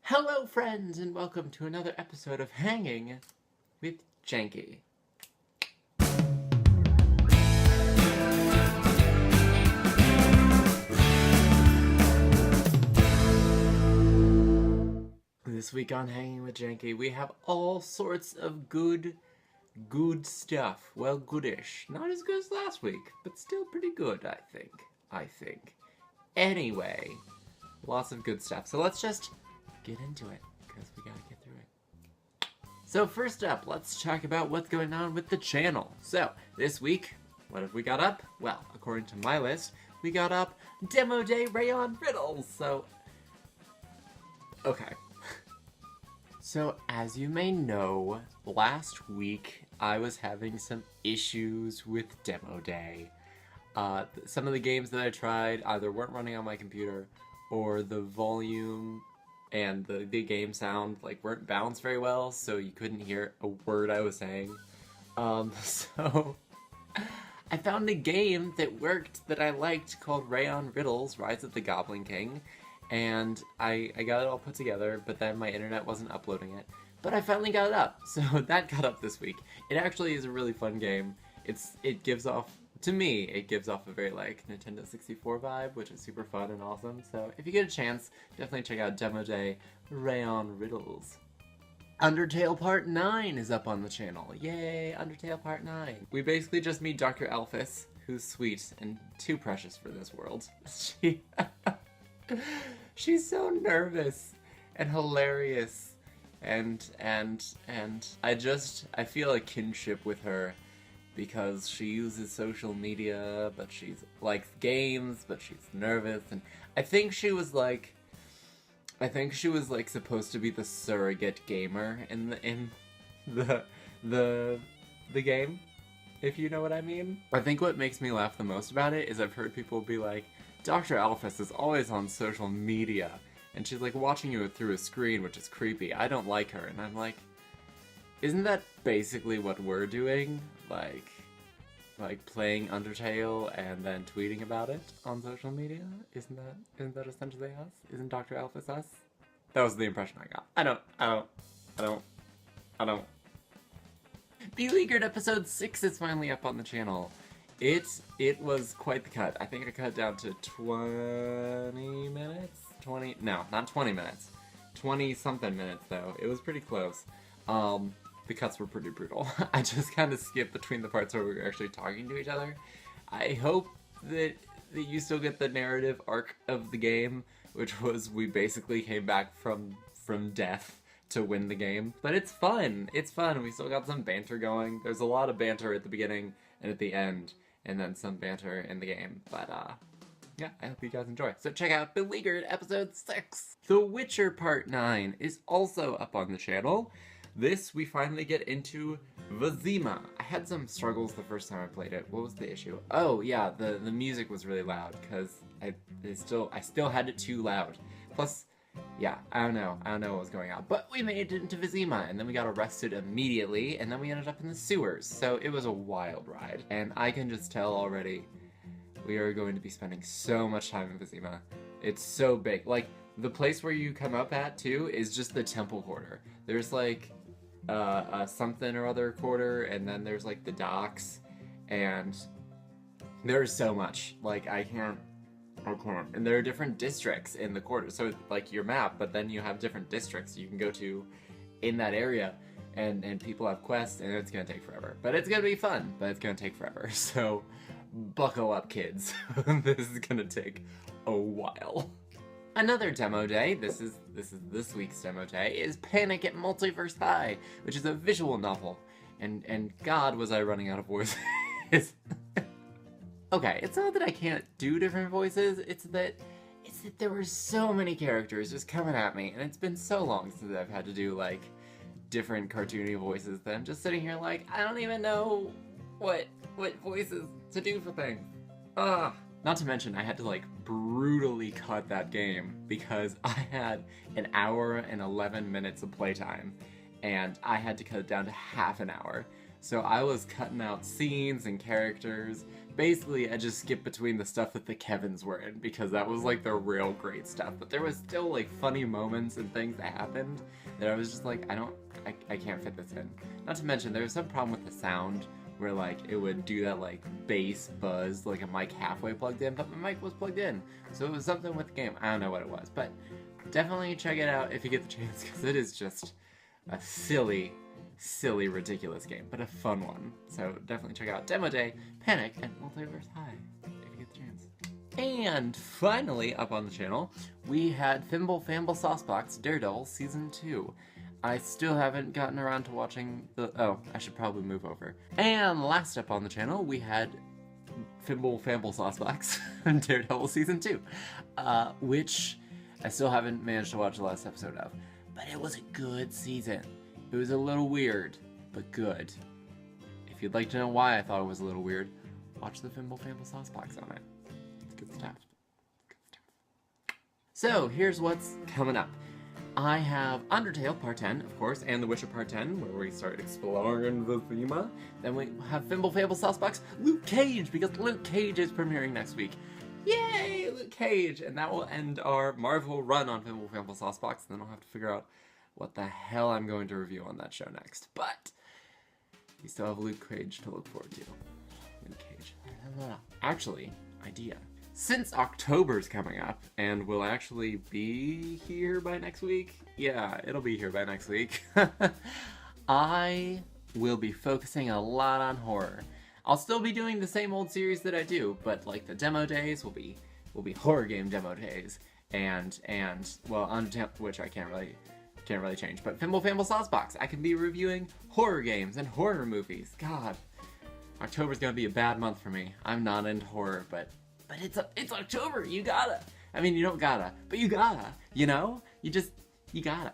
Hello friends, and welcome to another episode of Hanging with Janky. This week on Hanging with Janky, we have all sorts of good stuff. Well, goodish. Not as good as last week, but still pretty good, I think. Anyway, lots of good stuff. So let's just get into it, because we gotta get through it. So first up, let's talk about what's going on with the channel. So, this week, what have we got up? Well, according to my list, we got up Demo Day Rayon Riddles, so... Okay. So, as you may know, last week I was having some issues with Demo Day. Some of the games that I tried either weren't running on my computer, or the volume and the game sound weren't balanced very well, so you couldn't hear a word I was saying. So I found a game that worked that I liked called Rayon Riddles: Rise of the Goblin King, and I got it all put together, but then my internet wasn't uploading it. But I finally got it up, so that got up this week. It actually is a really fun game. It gives off, to me, it gives off a very Nintendo 64 vibe, which is super fun and awesome. So if you get a chance, definitely check out Demo Day Rayon Riddles. Undertale Part 9 is up on the channel. Yay, Undertale Part 9. We basically just meet Dr. Alphys, who's sweet and too precious for this world. She's so nervous and hilarious, and I feel a kinship with her, because she uses social media, but she's likes games, but she's nervous, and I think she was supposed to be the surrogate gamer in the game, if you know what I mean. I think what makes me laugh the most about it is I've heard people be like, Dr. Alphys is always on social media, and she's watching you through a screen, which is creepy. I don't like her, and I'm like, isn't that basically what we're doing? Like playing Undertale and then tweeting about it on social media? Isn't that essentially us? Isn't Dr. Alphys us? That was the impression I got. I don't. Beleaguered episode 6 is finally up on the channel. It was quite the cut. I think I cut it down to 20 minutes? No, not 20 minutes. 20-something minutes, though. It was pretty close. The cuts were pretty brutal. I just kind of skipped between the parts where we were actually talking to each other. I hope that you still get the narrative arc of the game, which was we basically came back from death to win the game. But it's fun. It's fun. We still got some banter going. There's a lot of banter at the beginning and at the end, and then some banter in the game. But, yeah, I hope you guys enjoy. So check out Beleaguered episode 6. The Witcher Part 9 is also up on the channel. This, we finally get into Vizima. I had some struggles the first time I played it. What was the issue? Oh, yeah, the music was really loud, because I still had it too loud. Plus, yeah, I don't know what was going on. But we made it into Vizima, and then we got arrested immediately, and then we ended up in the sewers. So it was a wild ride, and I can just tell already we are going to be spending so much time in Vizima. It's so big. The place where you come up at, too, is just the temple quarter. There's, something or other quarter, and then there's the docks, and there's so much. I can't. And there are different districts in the quarter, so your map, but then you have different districts you can go to in that area, and people have quests, and it's gonna take forever. But it's gonna be fun, but it's gonna take forever. So buckle up, kids. This is gonna take a while. Another demo day, this is this week's demo day, is Panic at Multiverse High, which is a visual novel. And God, was I running out of voices. Okay, it's not that I can't do different voices, it's that there were so many characters just coming at me, and it's been so long since I've had to do, different cartoony voices that I'm just sitting here I don't even know what voices to do for things. Ugh. Not to mention, I had to, brutally cut that game because I had an hour and 11 minutes of playtime, and I had to cut it down to half an hour, So I was cutting out scenes and characters. Basically, I just skipped between the stuff that the Kevins were in because that was like the real great stuff. But there was still like funny moments and things that happened that I was just like, I can't fit this in. Not to mention, there was some problem with the sound where like it would do that like bass buzz, like a mic halfway plugged in, but my mic was plugged in. So it was something with the game. I don't know what it was, but definitely check it out if you get the chance because it is just a silly, ridiculous game, but a fun one. So definitely check out Demo Day, Panic, and Multiverse High if you get the chance. And finally, up on the channel, we had Fimble Famble Saucebox Daredevil Season 2. I still haven't gotten around to watching the... Oh, I should probably move over. And last up on the channel, we had Fimble Famble Saucebox Daredevil Season 2, which I still haven't managed to watch the last episode of. But it was a good season. It was a little weird, but good. If you'd like to know why I thought it was a little weird, watch the Fimble Famble Saucebox on it. It's good stuff. Good stuff. So, here's what's coming up. I have Undertale Part 10, of course, and The Witcher Part 10, where we start exploring the thema. Then we have Fimble Famble Saucebox Luke Cage, because Luke Cage is premiering next week. Yay, Luke Cage! And that will end our Marvel run on Fimble Famble Saucebox, and then I'll have to figure out what the hell I'm going to review on that show next. But we still have Luke Cage to look forward to. Luke Cage. Actually, idea. Since October's coming up, and will actually be here by next week, yeah, it'll be here by next week, I will be focusing a lot on horror. I'll still be doing the same old series that I do, but like the demo days will be horror game demo days, and well, Undertale, which I can't really change, but Fimble Famble Saucebox, I can be reviewing horror games and horror movies. God, October's gonna be a bad month for me. I'm not into horror, but it's October. You gotta. I mean, you don't gotta, but you gotta. You know, you gotta.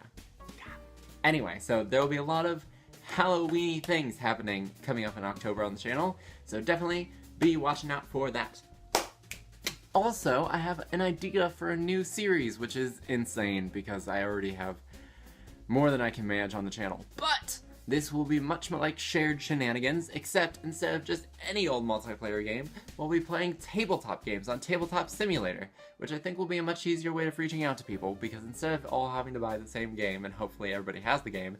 Anyway, so there will be a lot of Halloween-y things coming up in October on the channel. So definitely be watching out for that. Also, I have an idea for a new series, which is insane because I already have more than I can manage on the channel. But this will be much more like shared shenanigans, except instead of just any old multiplayer game, we'll be playing tabletop games on Tabletop Simulator, which I think will be a much easier way of reaching out to people, because instead of all having to buy the same game, and hopefully everybody has the game,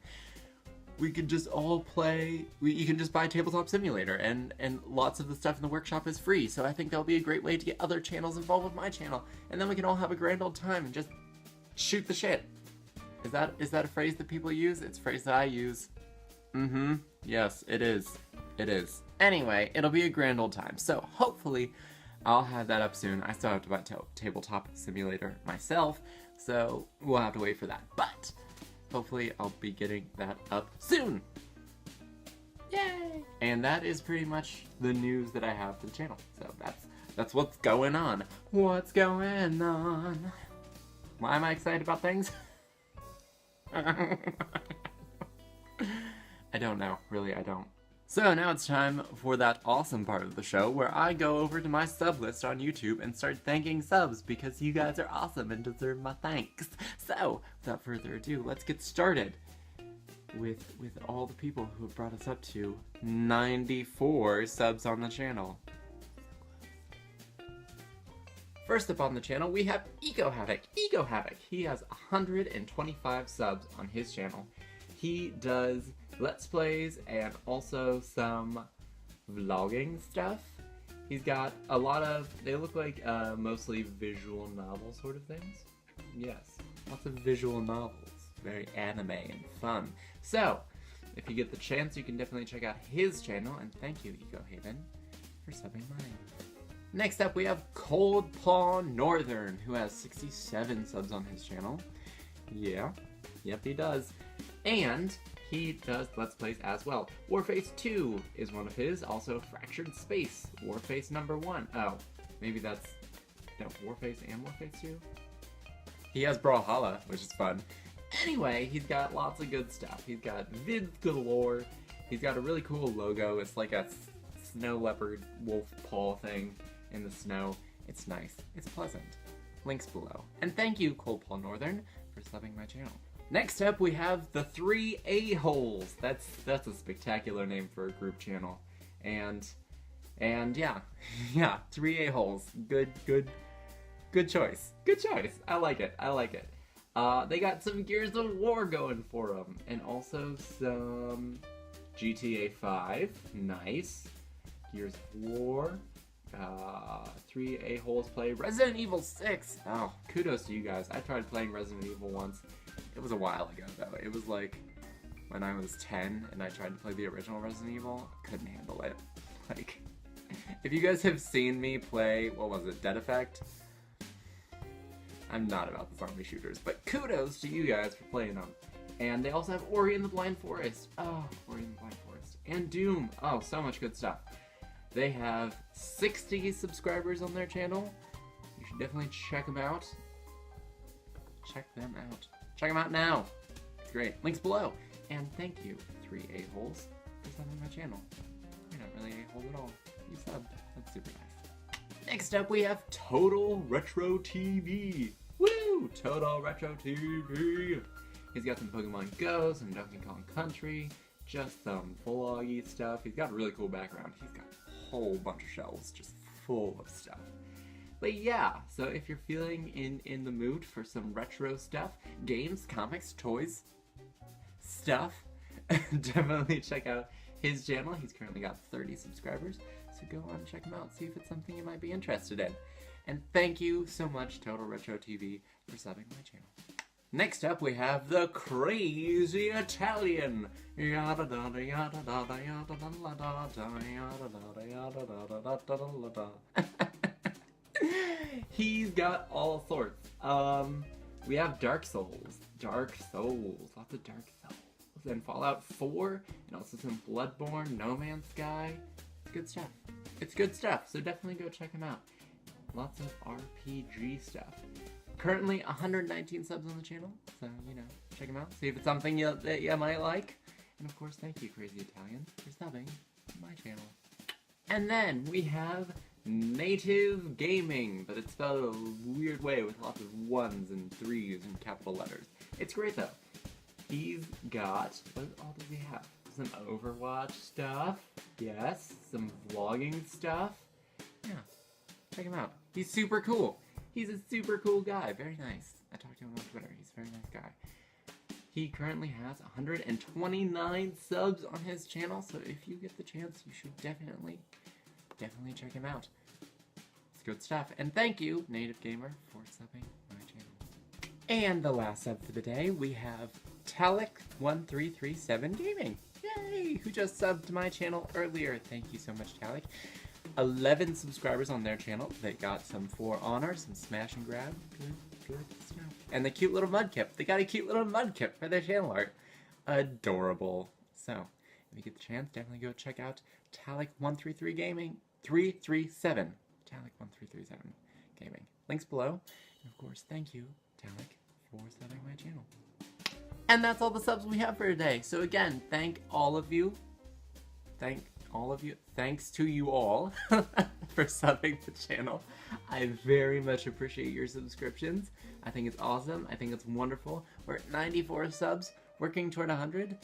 we could just all play, you can just buy Tabletop Simulator, and lots of the stuff in the workshop is free, so I think that'll be a great way to get other channels involved with my channel, and then we can all have a grand old time and just shoot the shit. Is that a phrase that people use? It's a phrase that I use. Yes, it is. It is. Anyway, it'll be a grand old time. So hopefully I'll have that up soon. I still have to buy Tabletop Simulator myself, so we'll have to wait for that. But hopefully I'll be getting that up soon. Yay! And that is pretty much the news that I have for the channel. So that's what's going on. What's going on? Why am I excited about things? I don't know. Really, I don't. So now it's time for that awesome part of the show where I go over to my sub list on YouTube and start thanking subs because you guys are awesome and deserve my thanks. So, without further ado, let's get started with all the people who have brought us up to 94 subs on the channel. First up on the channel, we have Eco Havoc. Eco Havoc, he has 125 subs on his channel. He does Let's Plays and also some vlogging stuff. He's got a lot of, they look like mostly visual novel sort of things. Yes, lots of visual novels. Very anime and fun. So, if you get the chance, you can definitely check out his channel, and thank you, Eco Haven, for subbing mine. Next up, we have Cold Paw Northern, who has 67 subs on his channel. Yeah, yep, he does. And he does Let's Plays as well. Warface 2 is one of his, also Fractured Space, Warface number 1. Oh, maybe that's, no, Warface and Warface 2? He has Brawlhalla, which is fun. Anyway, he's got lots of good stuff. He's got vids galore. He's got a really cool logo. It's like a snow leopard wolf paw thing in the snow. It's nice. It's pleasant. Links below. And thank you, Cold Paw Northern, for subbing my channel. Next up, we have the 3 A-holes. That's a spectacular name for a group channel. And yeah, 3 A-holes. Good choice. Good choice. I like it. They got some Gears of War going for them, and also some GTA 5. Nice. Gears of War. 3 A-holes play Resident Evil 6. Oh, kudos to you guys. I tried playing Resident Evil once. It was a while ago, though. It was like when I was 10 and I tried to play the original Resident Evil. Couldn't handle it. Like, if you guys have seen me play, what was it, Dead Effect? I'm not about the zombie shooters, but kudos to you guys for playing them. And they also have Ori and the Blind Forest. Oh, Ori and the Blind Forest. And Doom. Oh, so much good stuff. They have 60 subscribers on their channel. You should definitely check them out. Check them out. Check them out now. It's great. Links below. And thank you, 3 A-holes, for subbing my channel. You're not really A-holes at all. You subbed. That's super nice. Next up, we have Total Retro TV. Woo! Total Retro TV. He's got some Pokemon Go, some Donkey Kong Country, just some vloggy stuff. He's got a really cool background. He's got a whole bunch of shelves just full of stuff. But yeah, so if you're feeling in the mood for some retro stuff, games, comics, toys, stuff, definitely check out his channel. He's currently got 30 subscribers, so go on and check him out, see if it's something you might be interested in. And thank you so much, Total Retro TV, for subbing my channel. Next up, we have the Crazy Italian. He's got all sorts. We have Dark Souls, lots of Dark Souls. Then Fallout 4, and also some Bloodborne, No Man's Sky. Good stuff. It's good stuff, so definitely go check him out. Lots of RPG stuff. Currently 119 subs on the channel, so, you know, check him out. See if it's something that you might like. And of course, thank you, Crazy Italian, for subbing to my channel. And then we have Native Gaming, but it's spelled a weird way with lots of 1s and 3s and capital letters. It's great, though. He's got, what all does he have? Some Overwatch stuff, yes, some vlogging stuff. Yeah, check him out. He's super cool. He's a super cool guy, very nice. I talked to him on Twitter, he's a very nice guy. He currently has 129 subs on his channel, so if you get the chance, you should definitely check him out. It's good stuff. And thank you, Native Gamer, for subbing my channel. And the last sub for the day, we have Talik1337 Gaming. Yay! Who just subbed to my channel earlier. Thank you so much, Talik. 11 subscribers on their channel. They got some For Honor, some Smash and Grab. Good stuff. And the cute little Mudkip. They got a cute little Mudkip for their channel art. Adorable. So, if you get the chance, definitely go check out Talik133 Gaming 337. Talik1337 Gaming. Links below. And of course, thank you, Talik, for subbing my channel. And that's all the subs we have for today. So again, thank all of you. Thanks to you all for subbing the channel. I very much appreciate your subscriptions. I think it's awesome. I think it's wonderful. We're at 94 subs, working toward 100.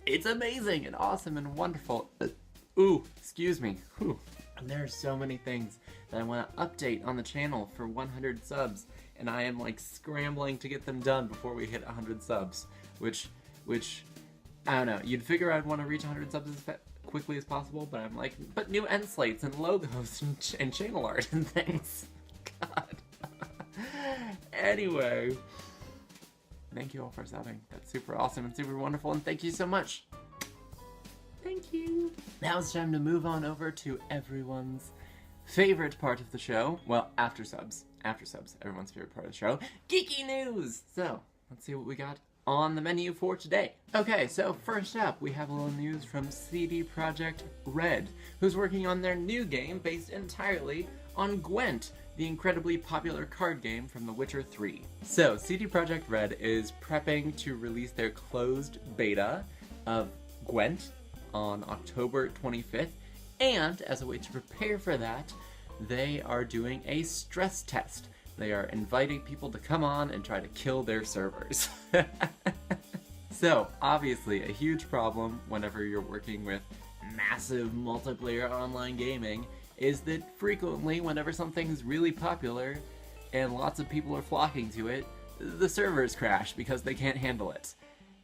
It's amazing and awesome and wonderful. Ooh, excuse me. Whew. And there are so many things that I want to update on the channel for 100 subs, and I am like scrambling to get them done before we hit 100 subs, which I don't know. You'd figure I'd want to reach 100 subs as quickly as possible, but I'm like, but new end slates and logos and channel art and things. God. Anyway, thank you all for subbing. That's super awesome and super wonderful, and thank you so much. Thank you. Now it's time to move on over to everyone's favorite part of the show. Well, after subs, everyone's favorite part of the show, geeky news. So let's see what we got on the menu for today. Okay, so first up, we have a little news from CD Projekt Red, who's working on their new game based entirely on Gwent, the incredibly popular card game from The Witcher 3. So, CD Projekt Red is prepping to release their closed beta of Gwent on October 25th, and as a way to prepare for that, they are doing a stress test They are inviting people to come on and try to kill their servers. So, obviously, a huge problem whenever you're working with massive multiplayer online gaming is that frequently, whenever something's really popular and lots of people are flocking to it, the servers crash because they can't handle it.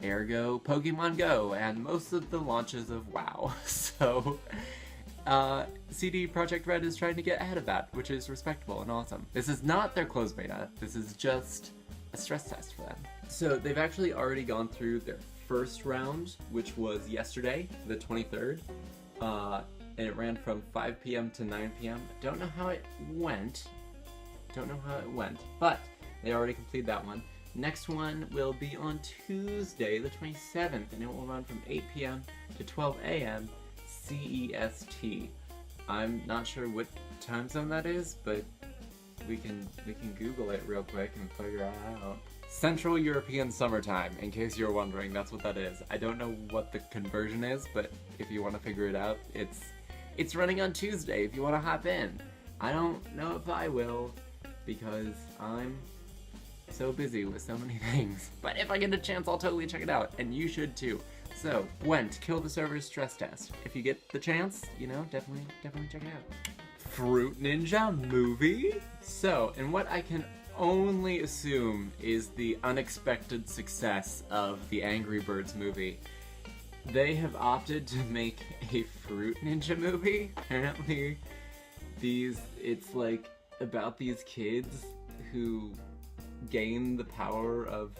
Ergo, Pokemon Go, and most of the launches of WoW. So, CD Projekt Red is trying to get ahead of that, which is respectable and awesome. This is not their closed beta, this is just a stress test for them. So they've actually already gone through their first round, which was yesterday, the 23rd, and it ran from 5 p.m. to 9 p.m. Don't know how it went, but they already completed that one. Next one will be on Tuesday, the 27th, and it will run from 8 p.m. to 12 a.m. CEST. I'm not sure what time zone that is, but we can Google it real quick and figure it out. Central European Summertime, in case you're wondering, that's what that is. I don't know what the conversion is, but if you want to figure it out, it's running on Tuesday if you want to hop in. I don't know if I will, because I'm so busy with so many things. But if I get a chance, I'll totally check it out, and you should too. So, Gwent, Kill the Servers stress test. If you get the chance, you know, definitely check it out. Fruit Ninja movie? So, and what I can only assume is the unexpected success of the Angry Birds movie. They have opted to make a Fruit Ninja movie. Apparently, it's like about these kids who gain the power of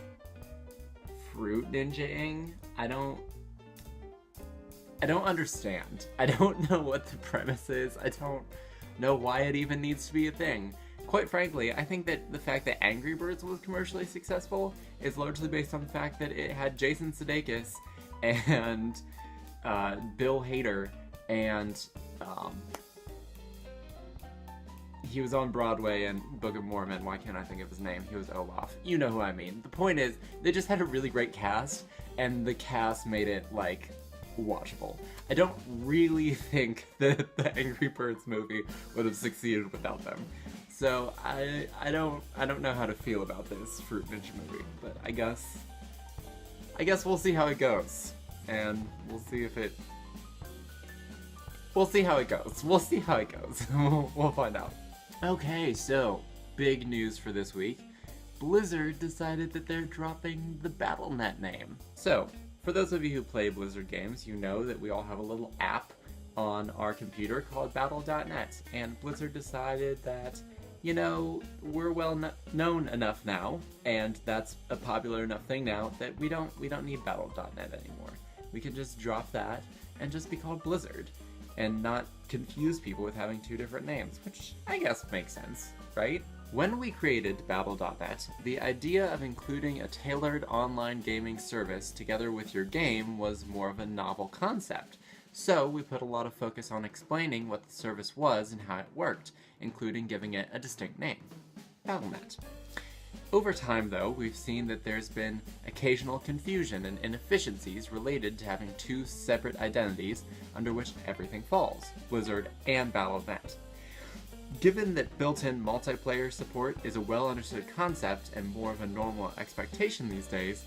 fruit ninjaing. I don't understand. I don't know what the premise is. I don't know why it even needs to be a thing. Quite frankly, I think that the fact that Angry Birds was commercially successful is largely based on the fact that it had Jason Sudeikis and Bill Hader, and he was on Broadway in Book of Mormon. Why can't I think of his name? He was Olaf. You know who I mean. The point is, they just had a really great cast, and the cast made it, like, watchable. I don't really think that the Angry Birds movie would have succeeded without them. So I don't know how to feel about this Fruit Ninja movie, but I guess we'll see how it goes, and we'll see how it goes. We'll find out. Okay, so big news for this week. Blizzard decided that they're dropping the Battlenet name. So, for those of you who play Blizzard games, you know that we all have a little app on our computer called Battle.net, and Blizzard decided that, you know, we're well known enough now, and that's a popular enough thing now, that we don't need Battle.net anymore. We can just drop that and just be called Blizzard, and not confuse people with having two different names, which I guess makes sense, right? When we created Battle.net, the idea of including a tailored online gaming service together with your game was more of a novel concept. So we put a lot of focus on explaining what the service was and how it worked, including giving it a distinct name, Battlenet. Over time, though, we've seen that there's been occasional confusion and inefficiencies related to having two separate identities under which everything falls, Blizzard and Battle.net. Given that built-in multiplayer support is a well-understood concept and more of a normal expectation these days,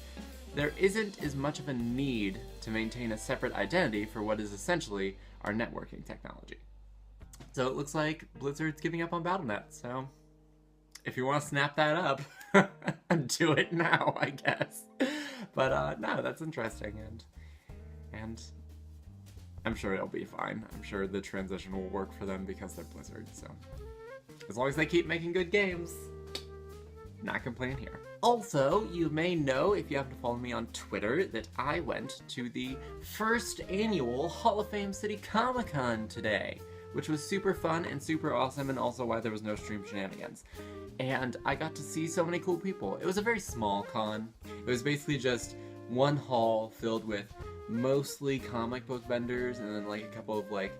there isn't as much of a need to maintain a separate identity for what is essentially our networking technology. So it looks like Blizzard's giving up on Battle.net, so if you want to snap that up, do it now, I guess. But no, that's interesting, and I'm sure it'll be fine. I'm sure the transition will work for them because they're Blizzard, so as long as they keep making good games, not complaining here. Also, you may know, if you happen to follow me on Twitter, that I went to the first annual Hall of Fame City Comic Con today, which was super fun and super awesome, and also why there was no stream shenanigans. And I got to see so many cool people. It was a very small con. It was basically just one hall filled with mostly comic book vendors, and then like a couple of like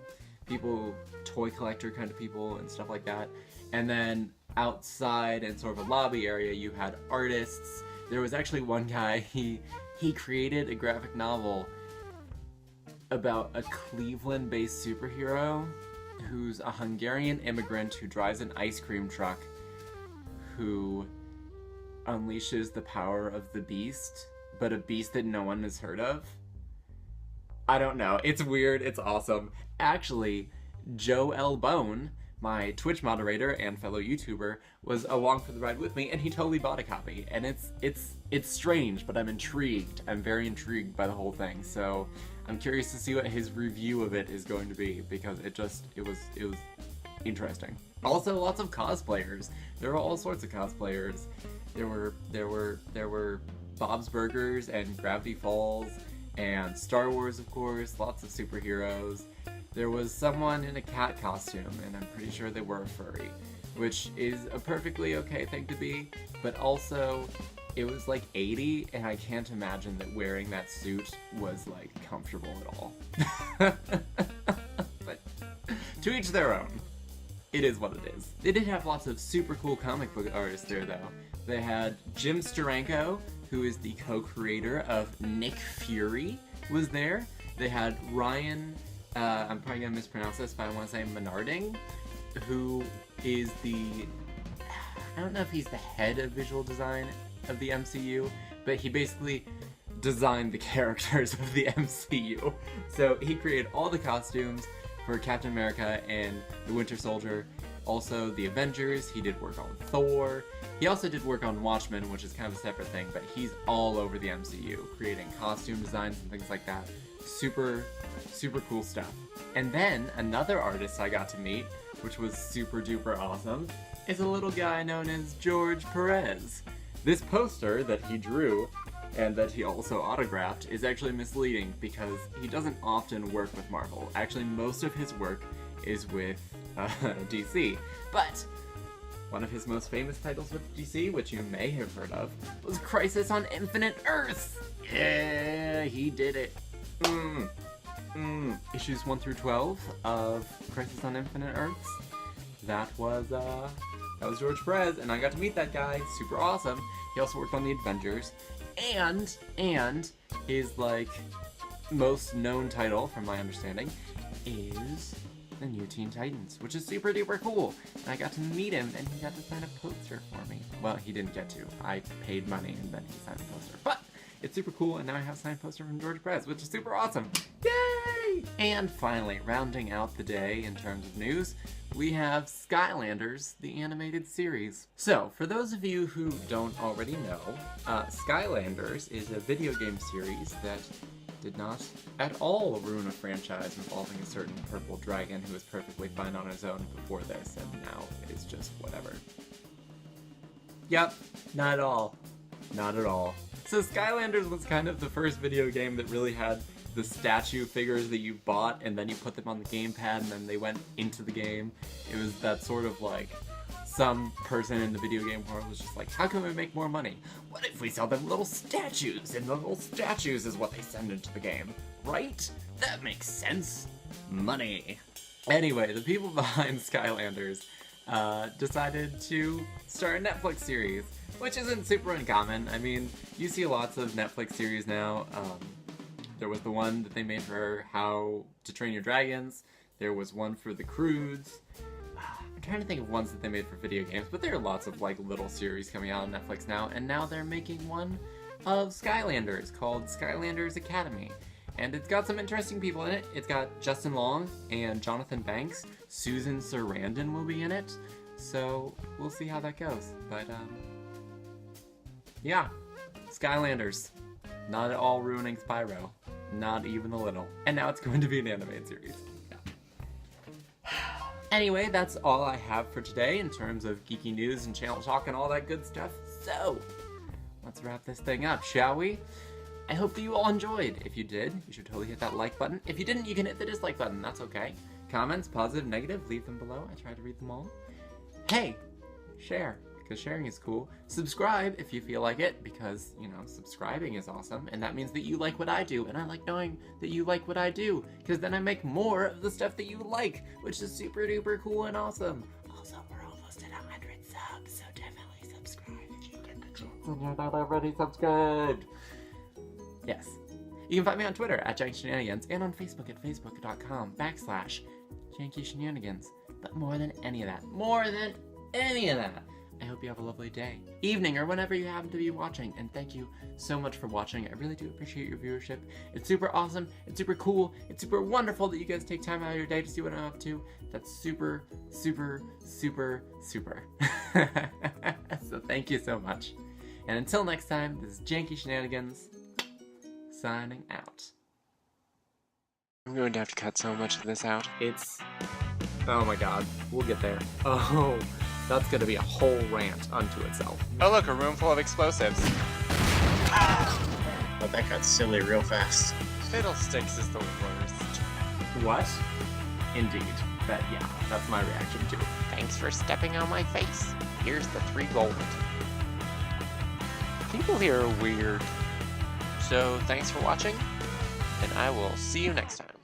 people, toy collector kind of people and stuff like that. And then outside in sort of a lobby area, you had artists. There was actually one guy, he created a graphic novel about a Cleveland-based superhero who's a Hungarian immigrant who drives an ice cream truck, who unleashes the power of the beast, but a beast that no one has heard of. I don't know. It's weird. It's awesome. Actually, Joe L. Bone, my Twitch moderator and fellow YouTuber, was along for the ride with me, and he totally bought a copy. And it's strange, but I'm intrigued. I'm very intrigued by the whole thing. So I'm curious to see what his review of it is going to be, because it was interesting. Also, lots of cosplayers. There were all sorts of cosplayers. There were Bob's Burgers and Gravity Falls and Star Wars, of course. Lots of superheroes. There was someone in a cat costume, and I'm pretty sure they were a furry, which is a perfectly okay thing to be, but also it was like 80, and I can't imagine that wearing that suit was like comfortable at all. But to each their own. It is what it is. They did have lots of super cool comic book artists there, though. They had Jim Steranko, who is the co-creator of Nick Fury, was there. They had Ryan, I'm probably gonna mispronounce this, but I want to say Menarding, who is I don't know if he's the head of visual design of the MCU, but he basically designed the characters of the MCU. So he created all the costumes for Captain America and the Winter Soldier, also the Avengers. He did work on Thor. He also did work on Watchmen, which is kind of a separate thing, but he's all over the MCU, creating costume designs and things like that. Super, super cool stuff. And then another artist I got to meet, which was super duper awesome, is a little guy known as George Perez. This poster that he drew and that he also autographed is actually misleading because he doesn't often work with Marvel. Actually, most of his work is with DC. But one of his most famous titles with DC, which you may have heard of, was Crisis on Infinite Earths. Yeah, he did it. Issues 1 through 12 of Crisis on Infinite Earths. That was George Perez, and I got to meet that guy. Super awesome. He also worked on the Avengers. And his like most known title, from my understanding, is the new Teen Titans, which is super duper cool. And I got to meet him, and he got to sign a poster for me. Well, he didn't get to. I paid money, and then he signed a poster. But it's super cool, and now I have a signed poster from George Perez, which is super awesome. Yay! And finally, rounding out the day in terms of news, we have Skylanders, the animated series. So, for those of you who don't already know, Skylanders is a video game series that did not at all ruin a franchise involving a certain purple dragon who was perfectly fine on his own before this, and now is just whatever. Yep, not at all. Not at all. So Skylanders was kind of the first video game that really had the statue figures that you bought, and then you put them on the gamepad, and then they went into the game. It was that sort of like, some person in the video game world was just like, how can we make more money? What if we sell them little statues, and the little statues is what they send into the game, right? That makes sense. Money. Anyway, the people behind Skylanders decided to start a Netflix series, which isn't super uncommon. I mean, you see lots of Netflix series now. There was the one that they made for How to Train Your Dragons. There was one for The Croods. I'm trying to think of ones that they made for video games, but there are lots of like little series coming out on Netflix now, and now they're making one of Skylanders called Skylanders Academy. And it's got some interesting people in it. It's got Justin Long and Jonathan Banks. Susan Sarandon will be in it. So we'll see how that goes. But yeah, Skylanders. Not at all ruining Spyro. Not even a little. And now it's going to be an animated series. Yeah. Anyway, that's all I have for today in terms of geeky news and channel talk and all that good stuff. So, let's wrap this thing up, shall we? I hope that you all enjoyed. If you did, you should totally hit that like button. If you didn't, you can hit the dislike button. That's okay. Comments, positive, negative, leave them below. I try to read them all. Hey, share, because sharing is cool. Subscribe if you feel like it, because, you know, subscribing is awesome, and that means that you like what I do, and I like knowing that you like what I do, because then I make more of the stuff that you like, which is super duper cool and awesome. Also, we're almost at 100 subs, so definitely subscribe if you get the chance and you're not already subscribed. Yes. You can find me on Twitter at Janky Shenanigans and on Facebook at facebook.com/Janky Shenanigans. But more than any of that, I hope you have a lovely day, evening, or whenever you happen to be watching. And thank you so much for watching. I really do appreciate your viewership. It's super awesome. It's super cool. It's super wonderful that you guys take time out of your day to see what I'm up to. That's super, super, super, super. So thank you so much. And until next time, this is Janky Shenanigans, signing out. I'm going to have to cut so much of this out. Oh my god, we'll get there. Oh, that's gonna be a whole rant unto itself. Oh look, a room full of explosives. Oh, that got silly real fast. Fiddlesticks is the worst. What? Indeed. That's my reaction to it. Thanks for stepping on my face. Here's the 3 gold. People here are weird. So thanks for watching, and I will see you next time.